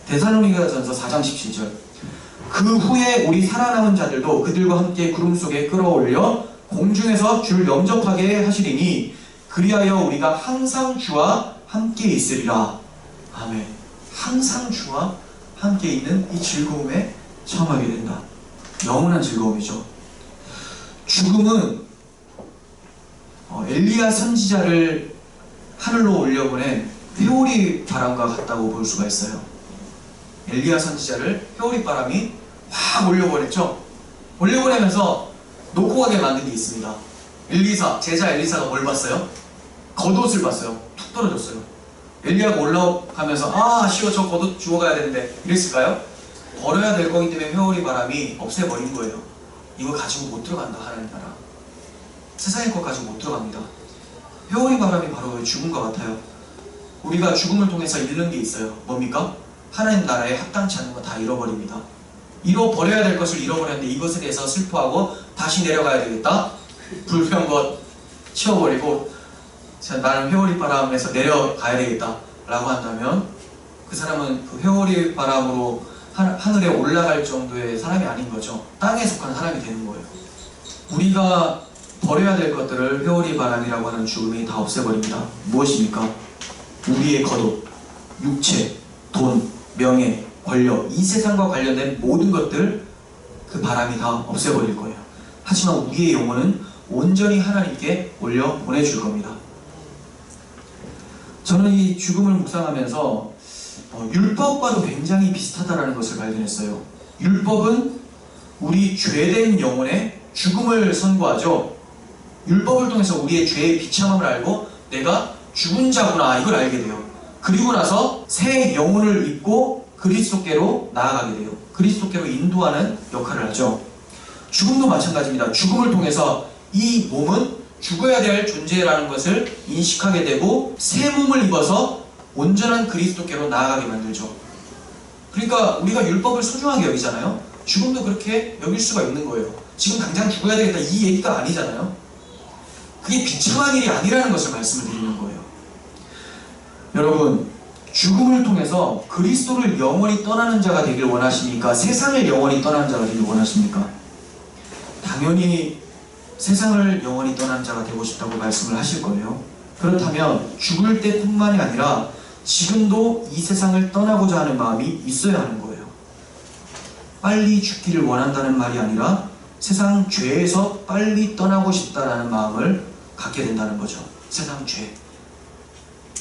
데살로니가전서 4장 17절. 그 후에 우리 살아남은 자들도 그들과 함께 구름 속에 끌어올려 공중에서 주를 영접하게 하시리니 그리하여 우리가 항상 주와 함께 있으리라. 아멘. 항상 주와 함께 있는 이 즐거움에 참하게 된다. 영원한 즐거움이죠. 죽음은 엘리야 선지자를 하늘로 올려보낸 회오리 바람과 같다고 볼 수가 있어요. 엘리야 선지자를 회오리 바람이 확 올려보냈죠. 올려보내면서 놓고 가게 만든 게 있습니다. 제자 엘리사가 뭘 봤어요? 겉옷을 봤어요. 툭 떨어졌어요. 엘리야가 올라가면서 아쉬워, 저 겉옷 주워가야 되는데 이랬을까요? 버려야 될 거기 때문에 회오리 바람이 없애버린 거예요. 이거 가지고 못 들어간다, 하나님 나라. 세상의 것 가지고 못 들어갑니다. 회오리 바람이 바로 죽음과 같아요. 우리가 죽음을 통해서 잃는 게 있어요. 뭡니까? 하나님 나라에 합당치 않는 거 다 잃어버립니다. 잃어버려야 될 것을 잃어버렸는데 이것에 대해서 슬퍼하고 다시 내려가야 되겠다? 불평 것 치워버리고 나는 회오리 바람에서 내려가야 되겠다 라고 한다면 그 사람은 그 회오리 바람으로 하늘에 올라갈 정도의 사람이 아닌 거죠. 땅에 속한 사람이 되는 거예요. 우리가 버려야 될 것들을 회오리 바람이라고 하는 죽음이 다 없애버립니다. 무엇입니까? 우리의 겉옷, 육체, 돈, 명예, 권력, 이 세상과 관련된 모든 것들 그 바람이 다 없애버릴 거예요. 하지만 우리의 영혼은 온전히 하나님께 올려 보내줄 겁니다. 저는 이 죽음을 묵상하면서 율법과도 굉장히 비슷하다는 것을 발견했어요. 율법은 우리 죄된 영혼의 죽음을 선고하죠. 율법을 통해서 우리의 죄의 비참함을 알고 내가 죽은 자구나 이걸 알게 돼요. 그리고 나서 새 영혼을 입고 그리스도께로 나아가게 돼요. 그리스도께로 인도하는 역할을 하죠. 죽음도 마찬가지입니다. 죽음을 통해서 이 몸은 죽어야 될 존재라는 것을 인식하게 되고 새 몸을 입어서 온전한 그리스도께로 나아가게 만들죠. 그러니까 우리가 율법을 소중하게 여기잖아요. 죽음도 그렇게 여길 수가 있는 거예요. 지금 당장 죽어야 되겠다 이 얘기가 아니잖아요. 그게 비참한 일이 아니라는 것을 말씀을 드리는 거예요. 여러분, 죽음을 통해서 그리스도를 영원히 떠나는 자가 되길 원하십니까? 세상을 영원히 떠나는 자가 되길 원하십니까? 당연히 세상을 영원히 떠나는 자가 되고 싶다고 말씀을 하실 거예요. 그렇다면 죽을 때뿐만이 아니라 지금도 이 세상을 떠나고자 하는 마음이 있어야 하는 거예요. 빨리 죽기를 원한다는 말이 아니라 세상 죄에서 빨리 떠나고 싶다라는 마음을 갖게 된다는 거죠. 세상 죄.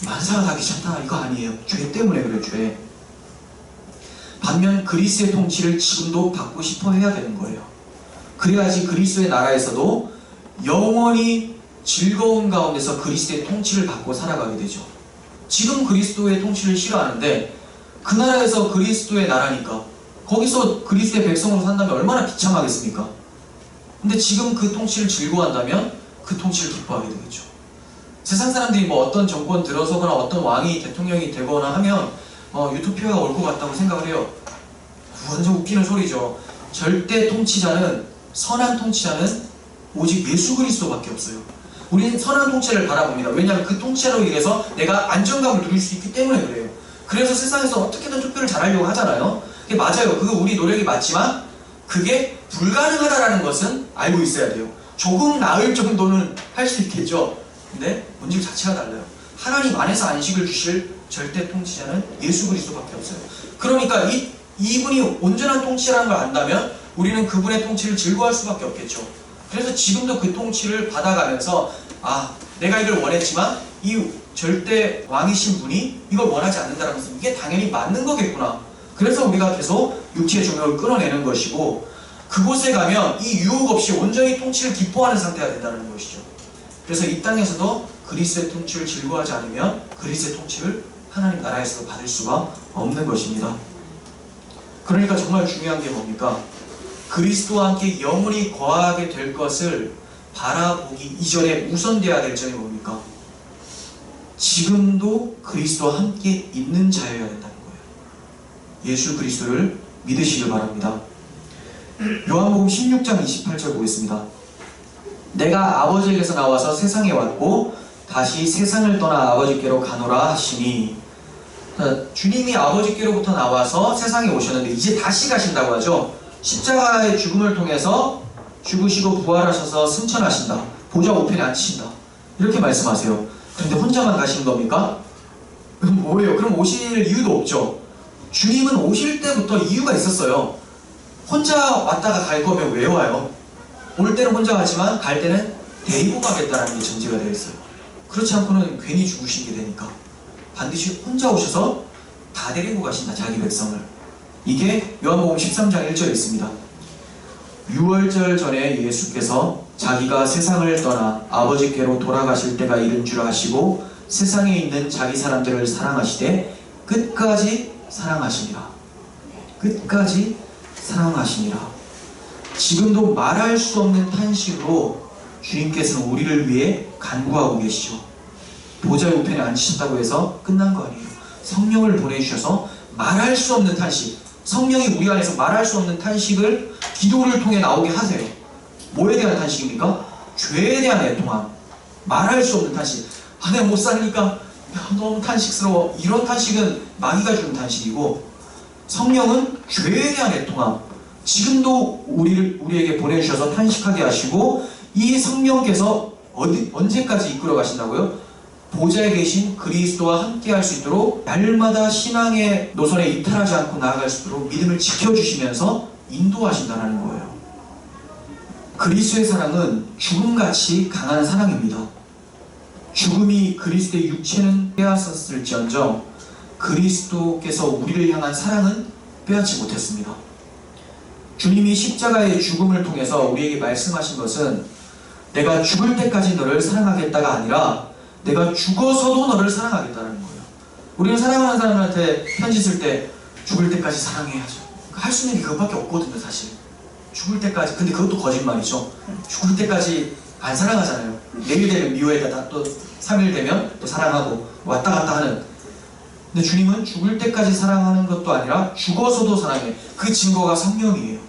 만사가 다 귀찮다 이거 아니에요. 죄 때문에 그래요. 죄. 반면 그리스도의 통치를 지금도 받고 싶어 해야 되는 거예요. 그래야지 그리스도의 나라에서도 영원히 즐거운 가운데서 그리스도의 통치를 받고 살아가게 되죠. 지금 그리스도의 통치를 싫어하는데 그 나라에서 그리스도의 나라니까 거기서 그리스도의 백성으로 산다면 얼마나 비참하겠습니까? 근데 지금 그 통치를 즐거워한다면 그 통치를 기뻐하게 되겠죠. 세상 사람들이 뭐 어떤 정권 들어서거나 어떤 왕이 대통령이 되거나 하면 유토피아가 올 것 같다고 생각을 해요. 완전 웃기는 소리죠. 절대 통치자는 선한 통치자는 오직 예수 그리스도밖에 없어요. 우리는 선한 통치를 바라봅니다. 왜냐하면 그 통치로 인해서 내가 안정감을 누릴 수 있기 때문에 그래요. 그래서 세상에서 어떻게든 투표를 잘하려고 하잖아요. 그게 맞아요. 그거 우리 노력이 맞지만 그게 불가능하다는 것은 알고 있어야 돼요. 조금 나을 정도는 할 수 있겠죠. 근데 본질 자체가 달라요. 하나님 안에서 안식을 주실 절대 통치자는 예수 그리스도밖에 없어요. 그러니까 이분이 온전한 통치라는 걸 안다면 우리는 그분의 통치를 즐거워할 수밖에 없겠죠. 그래서 지금도 그 통치를 받아가면서 내가 이걸 원했지만 이 절대 왕이신 분이 이걸 원하지 않는다는 것은 이게 당연히 맞는 거겠구나. 그래서 우리가 계속 육체의 종력을 끊어내는 것이고 그곳에 가면 이 유혹 없이 온전히 통치를 기뻐하는 상태가 된다는 것이죠. 그래서 이 땅에서도 그리스도의 통치를 즐거워하지 않으면 그리스도의 통치를 하나님 나라에서 받을 수가 없는 것입니다. 그러니까 정말 중요한 게 뭡니까? 그리스도와 함께 영원히 거하게 될 것을 바라보기 이전에 우선되어야 될 점이 뭡니까? 지금도 그리스도와 함께 있는 자여야 된다는 거예요. 예수 그리스도를 믿으시길 바랍니다. 요한복음 16장 28절 보겠습니다. 내가 아버지에게서 나와서 세상에 왔고 다시 세상을 떠나 아버지께로 가노라 하시니 주님이 아버지께로부터 나와서 세상에 오셨는데 이제 다시 가신다고 하죠. 십자가의 죽음을 통해서 죽으시고 부활하셔서 승천하신다. 보좌 우편에 앉으신다. 이렇게 말씀하세요. 그런데 혼자만 가시는 겁니까? 그럼 뭐예요? 그럼 오실 이유도 없죠. 주님은 오실 때부터 이유가 있었어요. 혼자 왔다가 갈 거면 왜 와요? 올 때는 혼자 가지만 갈 때는 데리고 가겠다는 게 전제가 되어 있어요. 그렇지 않고는 괜히 죽으시게 되니까 반드시 혼자 오셔서 다 데리고 가신다. 자기 백성을. 이게 요한복음 13장 1절에 있습니다. 유월절 전에 예수께서 자기가 세상을 떠나 아버지께로 돌아가실 때가 이른 줄 아시고 세상에 있는 자기 사람들을 사랑하시되 끝까지 사랑하시니라. 끝까지 사랑하시니라. 지금도 말할 수 없는 탄식으로 주님께서는 우리를 위해 간구하고 계시죠. 보좌 우편에 앉으셨다고 해서 끝난 거 아니에요. 성령을 보내주셔서 말할 수 없는 탄식, 성령이 우리 안에서 말할 수 없는 탄식을 기도를 통해 나오게 하세요. 뭐에 대한 탄식입니까? 죄에 대한 애통함, 말할 수 없는 탄식. 아, 내가 못 살니까 너무 탄식스러워. 이런 탄식은 마귀가 주는 탄식이고, 성령은 죄에 대한 애통함, 지금도 우리에게 보내주셔서 탄식하게 하시고, 이 성령께서 언제까지 이끌어 가신다고요? 보좌에 계신 그리스도와 함께 할 수 있도록 날마다 신앙의 노선에 이탈하지 않고 나아갈 수 있도록 믿음을 지켜주시면서 인도하신다는 거예요. 그리스도의 사랑은 죽음같이 강한 사랑입니다. 죽음이 그리스도의 육체는 빼앗았을지언정 그리스도께서 우리를 향한 사랑은 빼앗지 못했습니다. 주님이 십자가의 죽음을 통해서 우리에게 말씀하신 것은 내가 죽을 때까지 너를 사랑하겠다가 아니라 내가 죽어서도 너를 사랑하겠다는 거예요. 우리는 사랑하는 사람한테 편지 쓸 때 죽을 때까지 사랑해야죠. 할 수 있는 게 그것밖에 없거든요, 사실. 죽을 때까지. 근데 그것도 거짓말이죠. 죽을 때까지 안 사랑하잖아요. 내일 되면 미워했다, 또 3일 되면 또 사랑하고 왔다 갔다 하는. 근데 주님은 죽을 때까지 사랑하는 것도 아니라 죽어서도 사랑해. 그 증거가 성령이에요.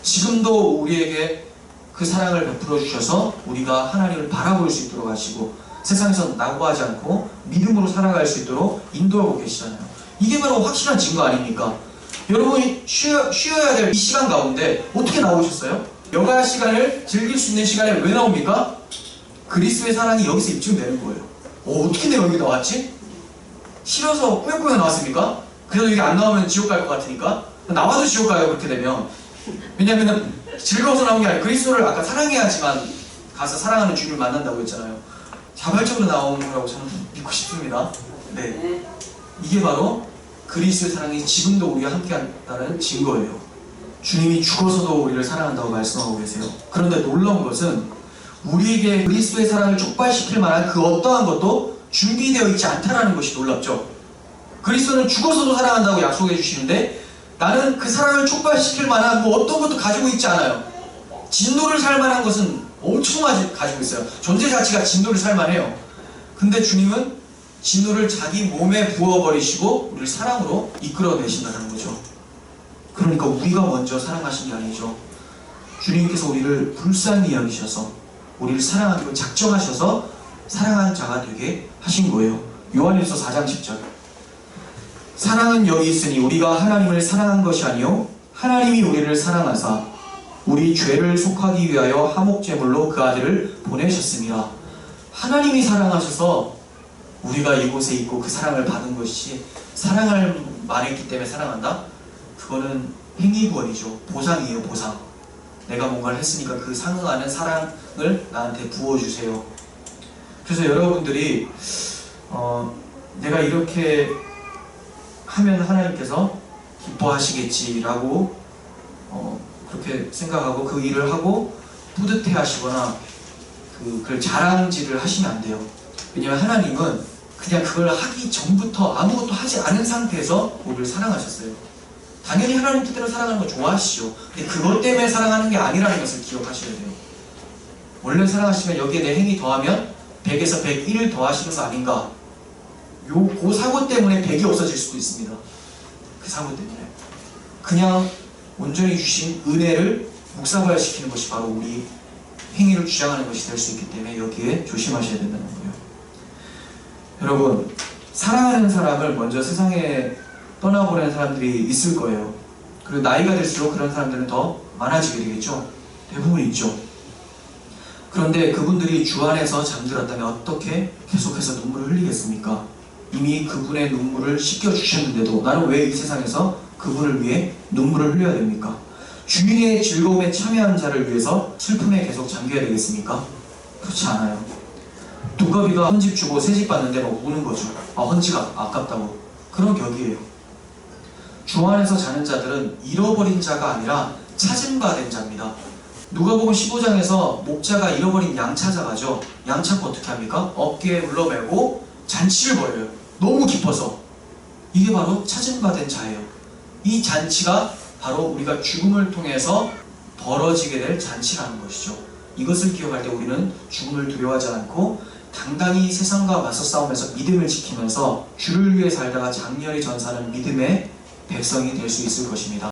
지금도 우리에게 그 사랑을 베풀어 주셔서 우리가 하나님을 바라볼 수 있도록 하시고 세상에서 낙오하지 않고 믿음으로 살아갈 수 있도록 인도하고 계시잖아요. 이게 바로 확실한 증거 아닙니까? 여러분이 쉬어야 될 이 시간 가운데 어떻게 나오셨어요? 여가 시간을 즐길 수 있는 시간에 왜 나옵니까? 그리스도의 사랑이 여기서 입증되는 거예요. 어떻게 내가 여기 나왔지? 싫어서 꾸역꾸역 나왔습니까? 그래도 여기 안 나오면 지옥 갈 것 같으니까? 나와도 지옥 가요, 그렇게 되면. 왜냐면 즐거워서 나온 게 아니라 그리스도를 아까 사랑해야지만 가서 사랑하는 주님을 만난다고 했잖아요. 자발적으로 나온 거라고 저는 믿고 싶습니다. 네, 이게 바로 그리스도의 사랑이 지금도 우리와 함께한다는 증거예요. 주님이 죽어서도 우리를 사랑한다고 말씀하고 계세요. 그런데 놀라운 것은 우리에게 그리스도의 사랑을 촉발시킬 만한 그 어떠한 것도 준비되어 있지 않다는 것이 놀랍죠. 그리스도는 죽어서도 사랑한다고 약속해 주시는데 나는 그 사랑을 촉발시킬 만한 뭐 어떤 것도 가지고 있지 않아요. 진노를 살 만한 것은 엄청 가지고 있어요. 존재 자체가 진노를 살만해요. 근데 주님은 진노를 자기 몸에 부어버리시고 우리를 사랑으로 이끌어내신다는 거죠. 그러니까 우리가 먼저 사랑하신 게 아니죠. 주님께서 우리를 불쌍히 여기셔서 우리를 사랑하기로 작정하셔서 사랑하는 자가 되게 하신 거예요. 요한일서 4장 10절. 사랑은 여기 있으니 우리가 하나님을 사랑한 것이 아니요 하나님이 우리를 사랑하사 우리 죄를 속하기 위하여 화목제물로 그 아들을 보내셨습니다. 하나님이 사랑하셔서 우리가 이곳에 있고 그 사랑을 받은 것이 사랑을 말했기 때문에 사랑한다? 그거는 행위구원이죠. 보상이에요, 보상. 내가 뭔가를 했으니까 그 상응하는 사랑을 나한테 부어주세요. 그래서 여러분들이 내가 이렇게 하면 하나님께서 기뻐하시겠지라고 그렇게 생각하고 그 일을 하고 뿌듯해 하시거나 그걸 자랑질을 하시면 안 돼요. 왜냐하면 하나님은 그냥 그걸 하기 전부터 아무것도 하지 않은 상태에서 우리를 사랑하셨어요. 당연히 하나님 뜻대로 사랑하는 거 좋아하시죠. 근데 그것 때문에 사랑하는 게 아니라는 것을 기억하셔야 돼요. 원래 사랑하시면 여기에 내 행위 더하면 100에서 101을 더하시는 거 아닌가. 그 사고 때문에 100이 없어질 수도 있습니다. 그 사고 때문에. 그냥 온전히 주신 은혜를 묵사발시키는 것이 바로 우리 행위를 주장하는 것이 될 수 있기 때문에 여기에 조심하셔야 된다는 거예요. 여러분, 사랑하는 사람을 먼저 세상에 떠나보낸 사람들이 있을 거예요. 그리고 나이가 들수록 그런 사람들은 더 많아지게 되겠죠. 대부분 있죠. 그런데 그분들이 주 안에서 잠들었다면 어떻게 계속해서 눈물을 흘리겠습니까? 이미 그분의 눈물을 씻겨주셨는데도 나는 왜 이 세상에서 그분을 위해 눈물을 흘려야 됩니까? 주인의 즐거움에 참여한 자를 위해서 슬픔에 계속 잠겨야 되겠습니까? 그렇지 않아요. 두꺼비가 헌집 주고 새집 받는데 막 우는 거죠. 헌지가 아깝다고. 그런 격이에요. 주 안에서 자는 자들은 잃어버린 자가 아니라 찾은 바 된 자입니다. 누가복음 15장에서 목자가 잃어버린 양 찾아가죠. 양 찾고 어떻게 합니까? 어깨에 물러매고 잔치를 벌여요. 너무 기뻐서. 이게 바로 찾은 바 된 자예요. 이 잔치가 바로 우리가 죽음을 통해서 벌어지게 될 잔치라는 것이죠. 이것을 기억할 때 우리는 죽음을 두려워하지 않고 당당히 세상과 맞서 싸우면서 믿음을 지키면서 주를 위해 살다가 장렬히 전사하는 믿음의 백성이 될 수 있을 것입니다.